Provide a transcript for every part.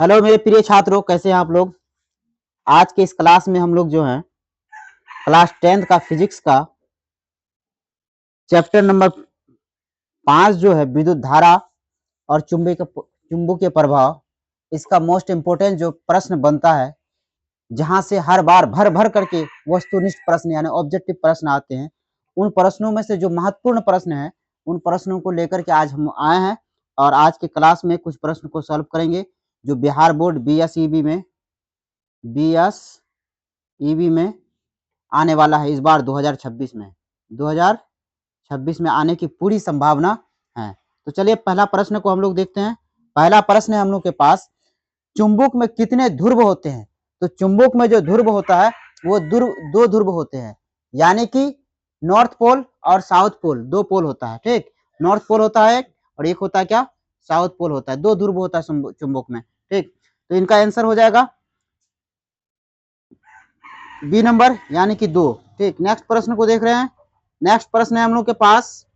Hello मेरे प्रिय छात्रों, कैसे हैं आप लोग। आज के इस क्लास में हम लोग जो है क्लास 10th का फिजिक्स का चैप्टर नंबर 5 जो है विद्युत धारा और चुंबकीय प्रभाव, इसका मोस्ट इम्पोर्टेंट जो प्रश्न बनता है, जहां से हर बार भर भर करके वस्तुनिष्ठ प्रश्न यानी ऑब्जेक्टिव प्रश्न आते हैं, उन प्रश्नों में से जो महत्वपूर्ण प्रश्न है उन प्रश्नों को लेकर के आज हम आए हैं। और आज के क्लास में कुछ प्रश्न को सॉल्व करेंगे जो Bihar board B S E B में आने वाला है इस बार 2026 में आने की पूरी संभावना है। तो चलिए पहला प्रश्न को हम लोग देखते हैं। पहला प्रश्न है हम लोग के पास, चुंबक में कितने ध्रुव होते हैं। तो चुंबक में जो ध्रुव होता है वो दो ध्रुव होते हैं, यानी कि नॉर्थ पोल और साउथ पोल, दो पोल होता है। ठीक, नॉर्थ पोल होता है और एक होता है क्या, साउथ पोल होता है। दो ध्रुव होता है चुंबक में। ठीक, तो इनका आंसर हो जाएगा बी नंबर यानी कि 2। ठीक, नेक्स्ट प्रश्न को देख रहे हैं। नेक्स्ट प्रश्न है हम लोग के पास,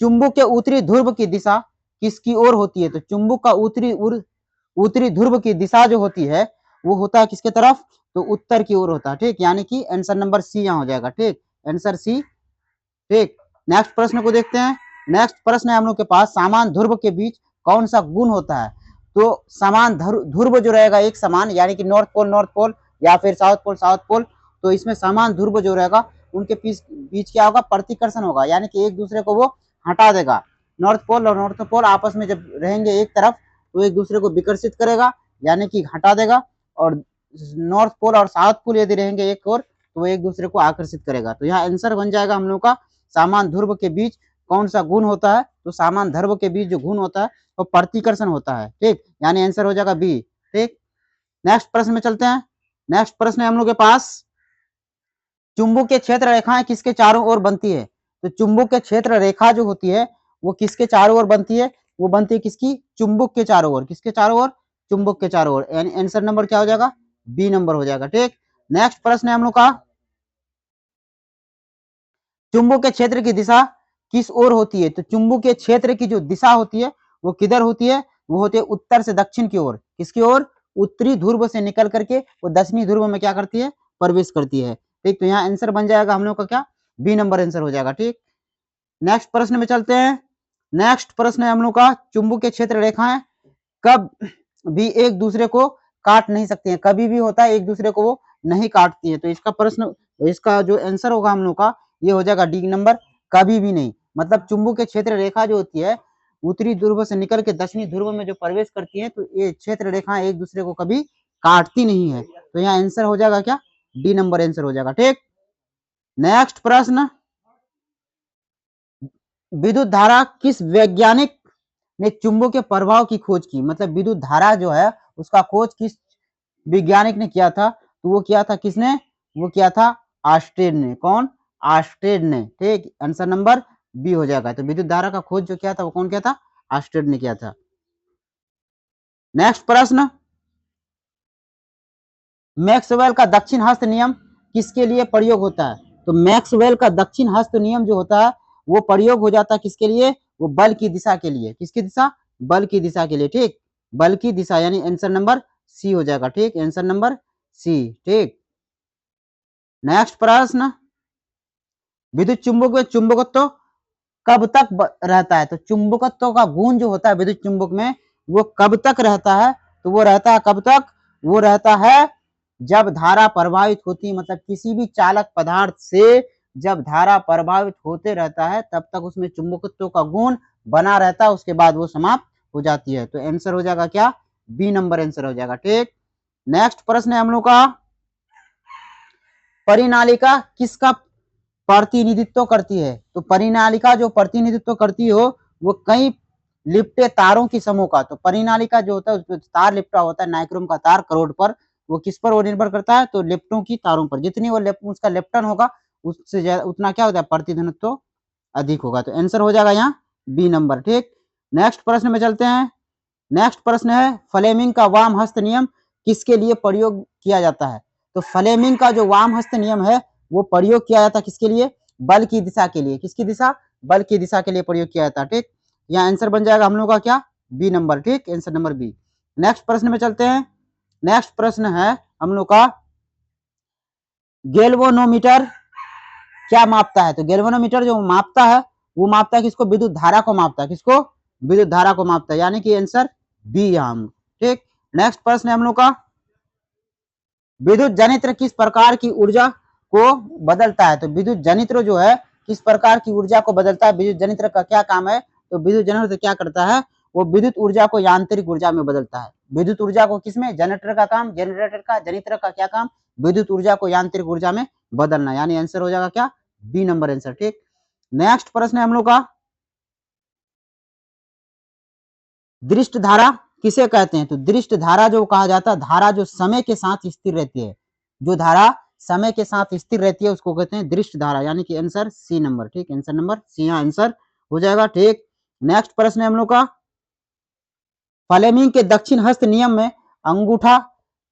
चुंबक के उत्तरी ध्रुव की दिशा किसकी ओर होती है। तो चुंबक का उत्तरी ध्रुव की दिशा जो होती है वो होता है किसके तरफ, तो उत्तर की ओर होता है। ठीक, यानी कि आंसर नंबर सी यहाँ हो जाएगा। ठीक, आंसर सी। ठीक, नेक्स्ट प्रश्न को देखते हैं। नेक्स्ट प्रश्न है हम लोग के पास, समान ध्रुव के बीच कौन सा गुण होता है। तो समान ध्रुव जो रहेगा एक समान, यानी कि नॉर्थ पोल या फिर साउथ पोल, तो इसमें समान ध्रुव जो रहेगा उनके बीच क्या होगा, प्रतिकर्षण होगा, यानी कि एक दूसरे को वो हटा देगा। नॉर्थ पोल और नॉर्थ पोल आपस में जब रहेंगे एक तरफ तो एक दूसरे को विकर्षित करेगा, यानी कि हटा देगा। और नॉर्थ पोल और साउथ पोल यदि रहेंगे एक और तो वो एक दूसरे को आकर्षित करेगा। तो यहाँ आंसर बन जाएगा हम लोग का, समान ध्रुव के बीच कौन सा गुण होता है। तो समान ध्रुव के बीच जो गुण होता है वो प्रतिकर्षण होता है। ठीक, यानी आंसर हो जाएगा बी। ठीक, नेक्स्ट प्रश्न में चलते हैं। नेक्स्ट प्रश्न है हम लोग के पास, चुंबकीय क्षेत्र रेखाएं किसके चारों ओर बनती है। तो चुंबकीय क्षेत्र रेखा जो होती है वो किसके चारों ओर बनती है, वो बनती है किसकी, चुंबक के चारों ओर। किसके चारों ओर, चुंबक के चारों ओर, यानी आंसर नंबर क्या हो जाएगा, बी नंबर हो जाएगा। ठीक, नेक्स्ट प्रश्न है हम लोग का, चुंबकीय क्षेत्र की दिशा किस ओर होती है। तो चुंबकीय क्षेत्र की जो दिशा होती है वो किधर होती है, वो होती है उत्तर से दक्षिण की ओर। किसकी ओर, उत्तरी ध्रुव से निकल करके वो दक्षिणी ध्रुव में क्या करती है, प्रवेश करती है। ठीक, तो यहाँ आंसर बन जाएगा हम लोग का क्या, बी नंबर आंसर हो जाएगा। ठीक, नेक्स्ट प्रश्न में चलते हैं। नेक्स्ट प्रश्न है हम लोग का, चुंबकीय क्षेत्र रेखाएं कब भी एक दूसरे को काट नहीं सकती हैं। कभी भी होता है एक दूसरे को वो नहीं काटती है। तो इसका प्रश्न, इसका जो आंसर होगा हम लोग का ये हो जाएगा डी नंबर, कभी भी नहीं। मतलब चुंबकीय क्षेत्र रेखा जो होती है उत्तरी ध्रुव से निकल के दक्षिणी ध्रुव में जो प्रवेश करती है तो ये क्षेत्र रेखाएं एक दूसरे को कभी काटती नहीं है। तो यहाँ आंसर हो जाएगा क्या, डी नंबर आंसर हो जाएगा। ठीक, नेक्स्ट प्रश्न, विद्युत धारा किस वैज्ञानिक ने चुंबकीय प्रभाव की खोज की। मतलब विद्युत धारा जो है उसका खोज किस वैज्ञानिक ने किया था। तो वो किया था किसने, वो किया था आर्स्टेड ने। कौन, आर्स्टेड ने। ठीक, आंसर नंबर बी हो जाएगा। तो विद्युत धारा का खोज जो किया था वो कौन किया था, आर्स्टेड ने किया था। नेक्स्ट प्रश्न, मैक्सवेल का दक्षिण हस्त नियम किसके लिए प्रयोग होता है। तो मैक्सवेल का दक्षिण हस्त नियम जो होता है वो प्रयोग हो जाता है किसके लिए, वो बल की दिशा के लिए। किसकी दिशा, बल की दिशा के लिए। ठीक, बल की दिशा, यानी आंसर नंबर सी हो जाएगा। ठीक, आंसर नंबर सी। ठीक, नेक्स्ट प्रश्न, विद्युत चुंबक में चुंबकत्व कब तक रहता है। तो चुंबकत्व का गुण जो होता है विद्युत चुंबक में वो कब तक रहता है। तो वो रहता है कब तक, वो रहता है जब धारा प्रभावित होती है। मतलब किसी भी चालक पदार्थ से जब धारा प्रभावित होते रहता है तब तक उसमें चुंबकत्व का गुण बना रहता है, उसके बाद वो समाप्त हो जाती है। तो आंसर हो जाएगा क्या, बी नंबर आंसर हो जाएगा। ठीक, नेक्स्ट प्रश्न है हम लोग का, परिनालिका किसका प्रतिनिधित्व करती है। तो परिनालिका जो प्रतिनिधित्व करती हो वो कई लिपटे तारों की समूह का। तो परिनालिका जो होता है उसमें तार लिपटा होता है, नाइक्रोम का तार करोड़ पर, वो किस पर वो निर्भर करता है, तो लिप्टों की तारों पर। जितनी वो उसका लेप्टन होगा उससे ज्यादा उतना क्या होता है, प्रतिनिधित्व अधिक होगा। तो आंसर हो जाएगा यहाँ बी नंबर। ठीक, नेक्स्ट प्रश्न में चलते हैं। नेक्स्ट प्रश्न है, फ्लेमिंग का वाम हस्त नियम किसके लिए प्रयोग किया जाता है। तो फ्लेमिंग का जो वाम हस्त नियम है वो प्रयोग किया जाता है किसके लिए, बल की दिशा के लिए। किसकी दिशा, बल की दिशा के लिए प्रयोग किया जाता है। ठीक, यहाँ आंसर बन जाएगा हम लोग का क्या, बी नंबर। ठीक, आंसर नंबर बी। नेक्स्ट प्रश्न में चलते हैं। नेक्स्ट प्रश्न है हम लोग का गैल्वेनोमीटर क्या मापता है? तो गैल्वेनोमीटर जो मापता है वो मापता है किसको? विद्युत धारा को मापता है। किसको? विद्युत धारा को मापता है, यानी कि आंसर बी यहां। ठीक, नेक्स्ट प्रश्न है हम लोग का विद्युत जनित्र किस प्रकार की ऊर्जा को बदलता है? तो विद्युत जनित्र जो है किस प्रकार की ऊर्जा को बदलता है? विद्युत जनित्र का क्या काम है? तो विद्युत जनित्र क्या करता है? वो विद्युत ऊर्जा को यांत्रिक ऊर्जा में बदलता है। विद्युत ऊर्जा को किसमें? जनरेटर का काम, जनरेटर का, जनित्र का क्या काम? विद्युत ऊर्जा को यांत्रिक ऊर्जा में बदलना, यानी आंसर हो जाएगा क्या? B number answer. ठीक, नेक्स्ट प्रश्न है हम लोग का दृष्ट धारा किसे कहते हैं? तो दृष्ट धारा जो कहा जाता है, धारा जो समय के साथ स्थिर रहती है, जो धारा समय के साथ स्थिर रहती है उसको कहते हैं दृष्ट धारा, यानी कि आंसर सी नंबर। ठीक, आंसर नंबर सी यहाँ आंसर हो जाएगा। ठीक, नेक्स्ट प्रश्न है हम लोग का फ्लेमिंग के दक्षिण हस्त नियम में अंगूठा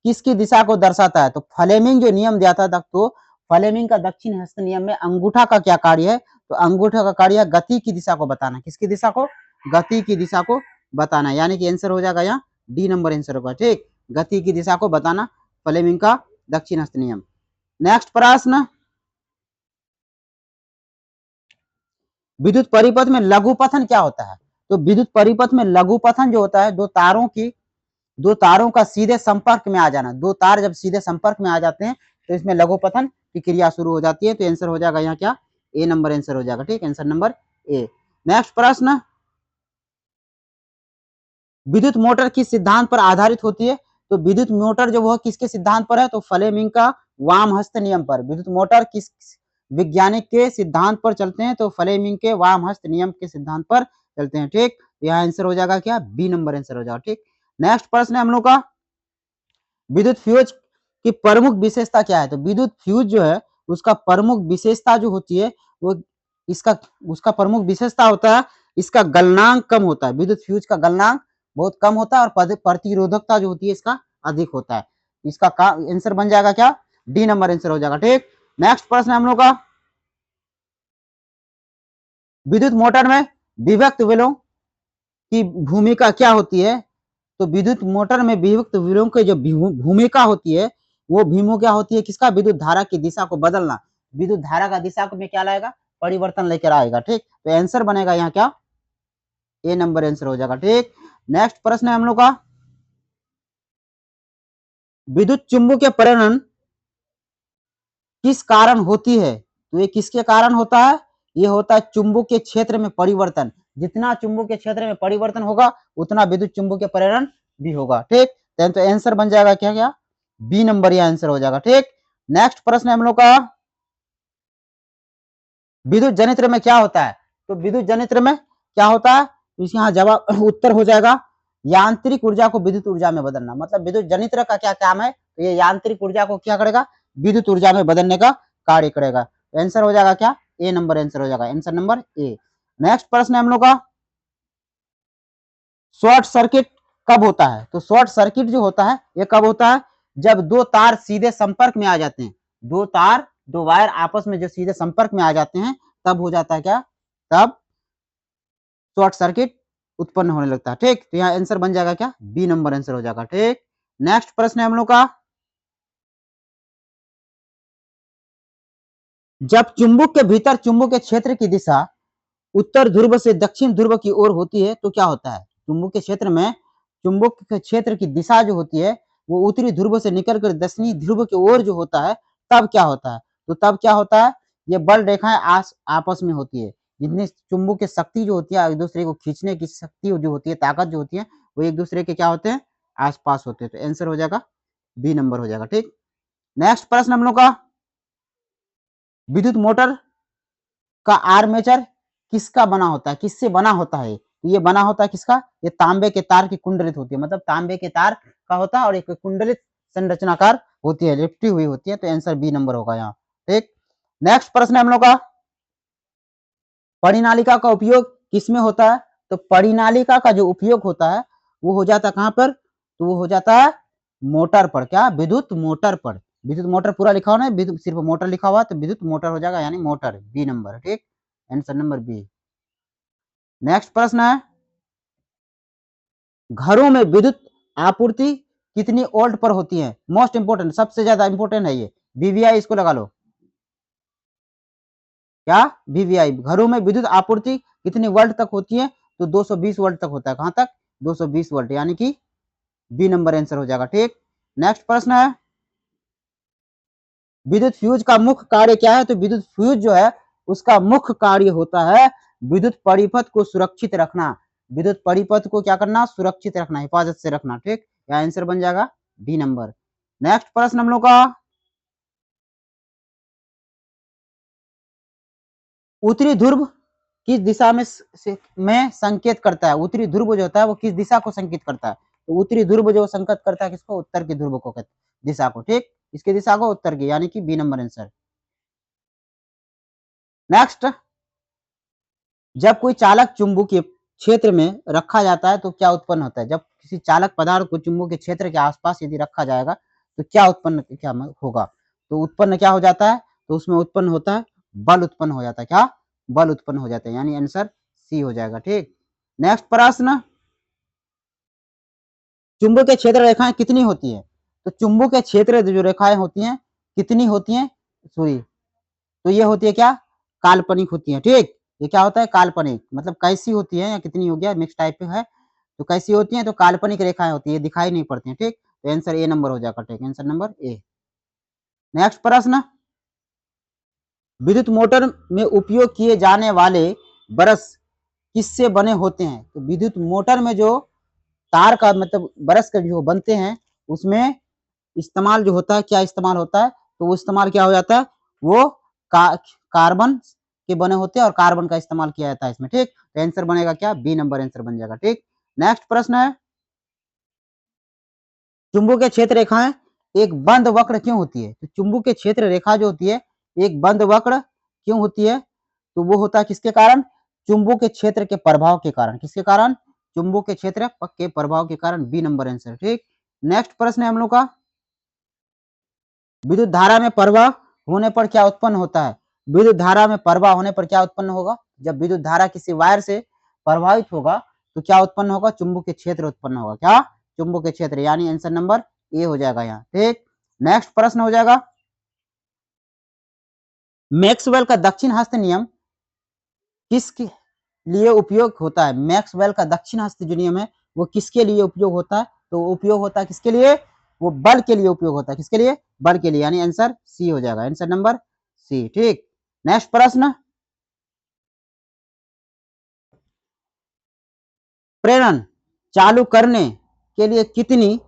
किसकी दिशा को दर्शाता है? तो फ्लेमिंग जो नियम दिया था, तो फ्लेमिंग का दक्षिण हस्त नियम में अंगूठा का क्या कार्य है? तो अंगूठा का कार्य है गति की दिशा को बताना। किसकी दिशा को? गति की दिशा को बताना, यानी कि आंसर हो जाएगा यहाँ डी नंबर आंसर होगा। ठीक, गति की दिशा को बताना फ्लेमिंग का दक्षिण हस्त नियम। नेक्स्ट प्रश्न विद्युत परिपथ में लघुपथन क्या होता है? तो विद्युत परिपथ में लघुपथन जो होता है दो तारों का सीधे संपर्क में आ जाना। दो तार जब सीधे संपर्क में आ जाते हैं तो इसमें लघुपथन की क्रिया शुरू हो जाती है। तो आंसर हो जाएगा यहाँ क्या? ए नंबर आंसर हो जाएगा। ठीक, आंसर नंबर ए। नेक्स्ट प्रश्न विद्युत मोटर किस सिद्धांत पर आधारित होती है? तो विद्युत मोटर जो वह किसके सिद्धांत पर है? तो फ्लेमिंग का वाम हस्त नियम पर। विद्युत मोटर किस वैज्ञानिक के सिद्धांत पर चलते हैं? तो फ्लेमिंग के वाम हस्त नियम के सिद्धांत पर चलते हैं। ठीक, यहाँ आंसर हो जाएगा क्या? बी नंबर आंसर हो जाएगा। ठीक, नेक्स्ट प्रश्न है हम लोग का विद्युत फ्यूज की प्रमुख विशेषता क्या है? तो विद्युत फ्यूज जो है उसका प्रमुख विशेषता जो होती है वो उसका प्रमुख विशेषता होता है इसका गलनांक कम होता है। विद्युत फ्यूज का गलनांक बहुत कम होता है और प्रतिरोधकता जो होती है इसका अधिक होता है। इसका आंसर बन जाएगा क्या? डी नंबर आंसर हो जाएगा। ठीक, नेक्स्ट प्रश्न हम लोग का विद्युत मोटर में विभक्त विलोम की भूमिका क्या होती है? तो विद्युत मोटर में विभक्त विलोम की जो भूमिका होती है वो भूमिका होती है किसका? विद्युत धारा की दिशा को बदलना। विद्युत धारा का दिशा में क्या लाएगा? परिवर्तन लेकर आएगा। ठीक, तो आंसर बनेगा यहाँ क्या? ए नंबर आंसर हो जाएगा। ठीक, नेक्स्ट प्रश्न है हम लोग का विद्युत चुंबकीय प्रेरण किस कारण होती है? तो ये किसके कारण होता है? ये होता है चुंबकीय क्षेत्र में परिवर्तन। जितना चुंबकीय क्षेत्र में परिवर्तन होगा उतना विद्युत चुंबकीय प्रेरण भी होगा। ठीक, तो आंसर बन जाएगा क्या? क्या बी नंबर ये आंसर हो जाएगा। ठीक, नेक्स्ट प्रश्न हम लोग का विद्युत जनित्र में क्या होता है? तो विद्युत जनित्र में क्या होता है? इसका यहाँ जवाब उत्तर हो जाएगा यांत्रिक ऊर्जा को विद्युत ऊर्जा में बदलना। मतलब विद्युत जनित्र का क्या काम है? तो ये यांत्रिक ऊर्जा को क्या करेगा? विद्युत ऊर्जा में बदलने का कार्य करेगा। तो आंसर हो जाएगा क्या? ए नंबर आंसर हो जाएगा। Answer number A. नेक्स्ट प्रश्न है हम लोग का शॉर्ट सर्किट कब होता है? तो शॉर्ट सर्किट जो होता है ये कब होता है? जब दो तार सीधे संपर्क में आ जाते हैं। दो वायर आपस में जो सीधे संपर्क में आ जाते हैं तब हो जाता है क्या? तब शॉर्ट सर्किट उत्पन्न होने लगता है। ठीक, तो यहाँ आंसर बन जाएगा क्या? बी नंबर आंसर हो जाएगा। ठीक, नेक्स्ट प्रश्न है हम लोग का जब चुंबक के भीतर चुंबकीय क्षेत्र की दिशा उत्तर ध्रुव से दक्षिण ध्रुव की ओर होती है तो क्या होता है? चुंबकीय क्षेत्र में चुंबक के क्षेत्र की दिशा जो होती है वो उत्तरी ध्रुव से निकलकर दक्षिणी ध्रुव की ओर जो होता है तब क्या होता है? तो तब क्या होता है? ये बल रेखाएं आपस में होती है। जितनी चुंबक की शक्ति जो होती है एक दूसरे को खींचने की शक्ति जो होती है, ताकत जो होती है वो एक दूसरे के क्या होते हैं? आसपास होते हैं। तो आंसर हो जाएगा बी नंबर हो जाएगा। ठीक, नेक्स्ट प्रश्न हम लोग का विद्युत मोटर का आर्मेचर किसका बना होता है? किससे बना होता है? तो ये बना होता है किसका? ये तांबे के तार की कुंडलित होती है। मतलब तांबे के तार का होता है और एक कुंडलित संरचनाकार होती है, लिपटी हुई होती है। तो आंसर बी नंबर होगा यहाँ। ठीक, नेक्स्ट प्रश्न हम लोग का परिनालिका का उपयोग किसमें होता है? तो परिनालिका का जो उपयोग होता है वो हो जाता है कहां पर? तो वो हो जाता है मोटर पर। क्या? विद्युत मोटर पर। विद्युत मोटर पूरा लिखा हुआ है, विद्युत सिर्फ मोटर लिखा हुआ है तो विद्युत मोटर हो जाएगा, यानी मोटर बी नंबर। ठीक, आंसर नंबर बी। नेक्स्ट प्रश्न है घरों में विद्युत आपूर्ति कितनी वोल्ट पर होती है? मोस्ट इंपोर्टेंट, सबसे ज्यादा इंपोर्टेंट है ये, वीवीआई, इसको लगा लो। क्या? वीवीआई। घरों में विद्युत आपूर्ति कितनी वोल्ट तक होती है? तो 220 वोल्ट तक होता है। कहां तक? 220 वोल्ट, यानी कि बी नंबर आंसर हो जाएगा। ठीक, नेक्स्ट प्रश्न है, विद्युत फ्यूज का मुख्य कार्य क्या है? तो विद्युत फ्यूज जो है उसका मुख्य कार्य होता है विद्युत परिपथ को सुरक्षित रखना। विद्युत परिपथ को क्या करना? सुरक्षित रखना, हिफाजत से रखना। ठीक, यह आंसर बन जाएगा डी नंबर। नेक्स्ट प्रश्न हम लोग का, उत्तरी ध्रुव किस दिशा में संकेत करता है? उत्तरी ध्रुव जो होता है वो किस दिशा को संकेत करता है? तो उत्तरी ध्रुव जो संकेत करता है किसको? उत्तर के ध्रुव को, दिशा को। ठीक, इसकी दिशा को उत्तर की, यानी कि बी नंबर आंसर। नेक्स्ट, जब कोई चालक चुंबकीय क्षेत्र में रखा जाता है तो क्या उत्पन्न होता है? जब किसी चालक पदार्थ को चुंबकीय क्षेत्र के आसपास यदि रखा जाएगा तो क्या उत्पन्न क्या होगा? तो उत्पन्न क्या हो जाता है? तो उसमें उत्पन्न होता है बल, उत्पन्न हो जाता है। क्या? बल उत्पन्न हो जाता है, यानी आंसर सी हो जाएगा। ठीक, नेक्स्ट प्रश्न, चुंबकीय क्षेत्र रेखाएं कितनी होती है? तो चुंबकीय क्षेत्र जो रेखाएं होती हैं कितनी होती हैं? सॉरी, तो ये होती है क्या? काल्पनिक होती है। ठीक, ये क्या होता है? काल्पनिक, मतलब कैसी होती है या कितनी हो गया, मिक्स टाइप है। तो कैसी होती है? तो काल्पनिक रेखाएं होती है, दिखाई नहीं पड़ती है। ठीक, तो आंसर ए नंबर हो जाएगा। ठीक, आंसर नंबर ए। नेक्स्ट प्रश्न, विद्युत मोटर में उपयोग किए जाने वाले ब्रश किससे बने होते हैं? तो विद्युत मोटर में जो तार का मतलब ब्रश का जो बनते हैं उसमें इस्तेमाल जो होता है, क्या इस्तेमाल होता है? तो वो इस्तेमाल क्या हो जाता है? वो कार्बन के बने होते हैं और कार्बन का इस्तेमाल किया जाता है इसमें। ठीक, तो आंसर बनेगा क्या? बी नंबर आंसर बन जाएगा। ठीक, नेक्स्ट प्रश्न है, चुंबकीय क्षेत्र रेखाएं एक बंद वक्र क्यों होती है? तो चुंबकीय क्षेत्र रेखा जो होती है एक बंद वक्र क्यों होती है? तो वो होता है किसके कारण? चुंबकीय क्षेत्र के प्रभाव के कारण। किसके कारण? चुंबकीय क्षेत्र के प्रभाव के कारण, बी नंबर आंसर। ठीक, नेक्स्ट प्रश्न है हम लोग का, विद्युत धारा में प्रवाह होने पर क्या उत्पन्न होता है? विद्युत धारा में प्रवाह होने पर क्या उत्पन्न होगा? जब विद्युत धारा किसी वायर से प्रभावित होगा तो क्या उत्पन्न होगा? चुंबकीय क्षेत्र उत्पन्न होगा। क्या? चुंबकीय क्षेत्र, यानी आंसर नंबर ए हो जाएगा यहाँ। ठीक, नेक्स्ट प्रश्न हो जाएगा, मैक्सवेल का दक्षिण हस्त नियम किसके लिए उपयोग होता है? मैक्सवेल का दक्षिण हस्त जो नियम है वो किसके लिए उपयोग होता है? तो उपयोग होता है किसके लिए? वो बल के लिए उपयोग होता है। किसके लिए? बल के लिए, यानी आंसर सी हो जाएगा, आंसर नंबर सी। ठीक, नेक्स्ट प्रश्न, प्रेरण चालू करने के लिए कितनी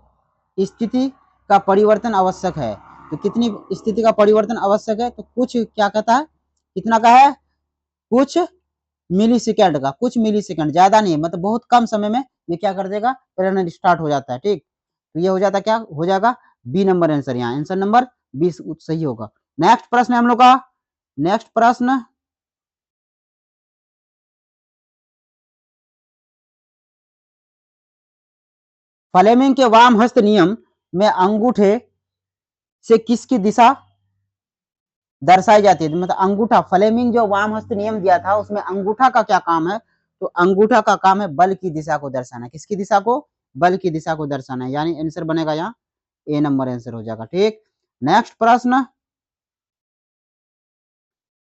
स्थिति का परिवर्तन आवश्यक है? तो कितनी स्थिति का परिवर्तन आवश्यक है? तो कुछ क्या कहता है, कितना का है? कुछ मिली सेकेंड का, कुछ मिली सेकेंड, ज्यादा नहीं, मतलब बहुत कम समय में ये क्या कर देगा? प्रेरण स्टार्ट हो जाता है। ठीक, तो ये हो जाता, क्या हो जाएगा? बी नंबर आंसर, यहाँ आंसर नंबर 20 सही होगा। नेक्स्ट प्रश्न है हम लोग का, नेक्स्ट प्रश्न, फ्लेमिंग के वाम हस्त नियम में अंगूठे से किसकी दिशा दर्शाई जाती है? मतलब अंगूठा, फ्लेमिंग जो वाम हस्त नियम दिया था उसमें अंगूठा का क्या काम है? तो अंगूठा का काम है बल की दिशा को दर्शाना। किसकी दिशा को? बल की दिशा को दर्शाना है, यानी आंसर बनेगा यहाँ ए नंबर आंसर हो जाएगा। ठीक, नेक्स्ट प्रश्न,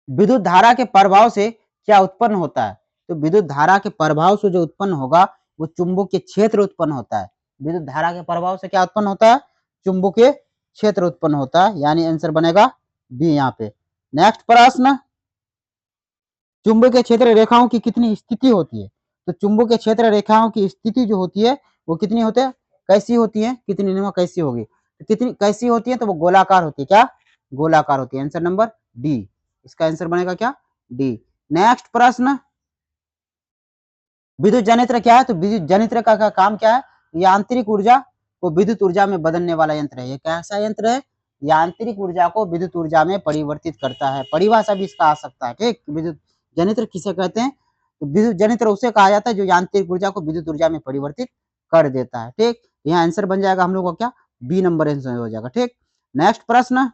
विद्युत धारा के प्रभाव से क्या उत्पन्न होता है? तो विद्युत धारा के प्रभाव से जो उत्पन्न होगा वो चुंबकीय क्षेत्र उत्पन्न होता है। विद्युत धारा के प्रभाव से क्या उत्पन्न होता है? चुंबकीय क्षेत्र उत्पन्न होता है, यानी आंसर बनेगा बी यहाँ पे। नेक्स्ट प्रश्न, चुंबकीय क्षेत्र रेखाओं की कितनी स्थिति होती है? तो चुंबकीय क्षेत्र रेखाओं की स्थिति जो होती है वो कितनी होती है? कैसी होती है? कितनी नहीं, कैसी होगी? तो कितनी कैसी होती है? तो वो गोलाकार होती है। क्या? गोलाकार होती है, आंसर नंबर डी, इसका आंसर बनेगा क्या? डी। नेक्स्ट प्रश्न, विद्युत जनित्र क्या है? तो विद्युत जनित्र का काम क्या है? यांत्रिक ऊर्जा को विद्युत ऊर्जा में बदलने वाला यंत्र है। ये कैसा यंत्र है? यांत्रिक ऊर्जा को विद्युत ऊर्जा में परिवर्तित करता है। परिभाषा भी इसका आ सकता है। ठीक, विद्युत जनित्र किसे कहते हैं? तो विद्युत जनित्र उसे कहा जाता है जो यांत्रिक ऊर्जा को विद्युत ऊर्जा में परिवर्तित कर देता है। ठीक, यहाँ आंसर बन जाएगा हम लोग का क्या? बी नंबर आंसर हो जाएगा। ठीक, नेक्स्ट प्रश्न,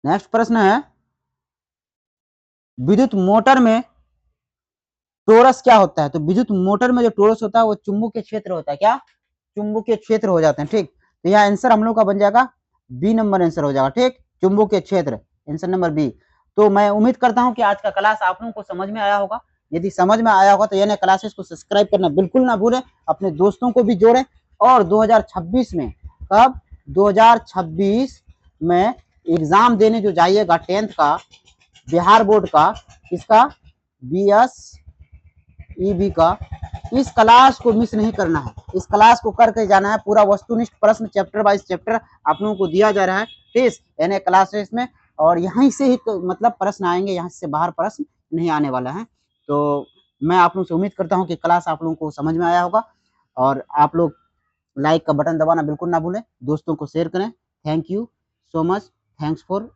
नेक्स्ट प्रश्न है, विद्युत मोटर में टोरस क्या होता है? तो विद्युत मोटर में जो टोरस होता है वो चुंबकीय क्षेत्र होता है। क्या? चुंबकीय क्षेत्र हो जाते हैं। ठीक, तो यह आंसर हम लोग का बन जाएगा बी नंबर आंसर हो जाएगा। ठीक, चुंबकीय क्षेत्र, आंसर नंबर बी। तो मैं उम्मीद करता हूं कि आज का क्लास आप लोगों को समझ में आया होगा। यदि समझ में आया होगा तो यानी क्लासेस को सब्सक्राइब करना बिल्कुल ना भूलें, अपने दोस्तों को भी जोड़ें। और 2026 में, कब? 2026 में एग्जाम देने जो जाइएगा 10th का, बिहार बोर्ड का, इसका BSEB का, इस क्लास को मिस नहीं करना है। इस क्लास को करके जाना है। पूरा वस्तुनिष्ठ प्रश्न चैप्टर बाय चैप्टर आप लोगों को दिया जा रहा है। ठीक, यानी क्लासेस में, और यहीं से ही तो मतलब प्रश्न आएंगे, यहाँ से बाहर प्रश्न नहीं आने वाला है। तो मैं आप लोगों से उम्मीद करता हूँ कि क्लास आप लोगों को समझ में आया होगा। और आप लोग लाइक का बटन दबाना बिल्कुल ना भूलें, दोस्तों को शेयर करें। Thank you so much, thanks for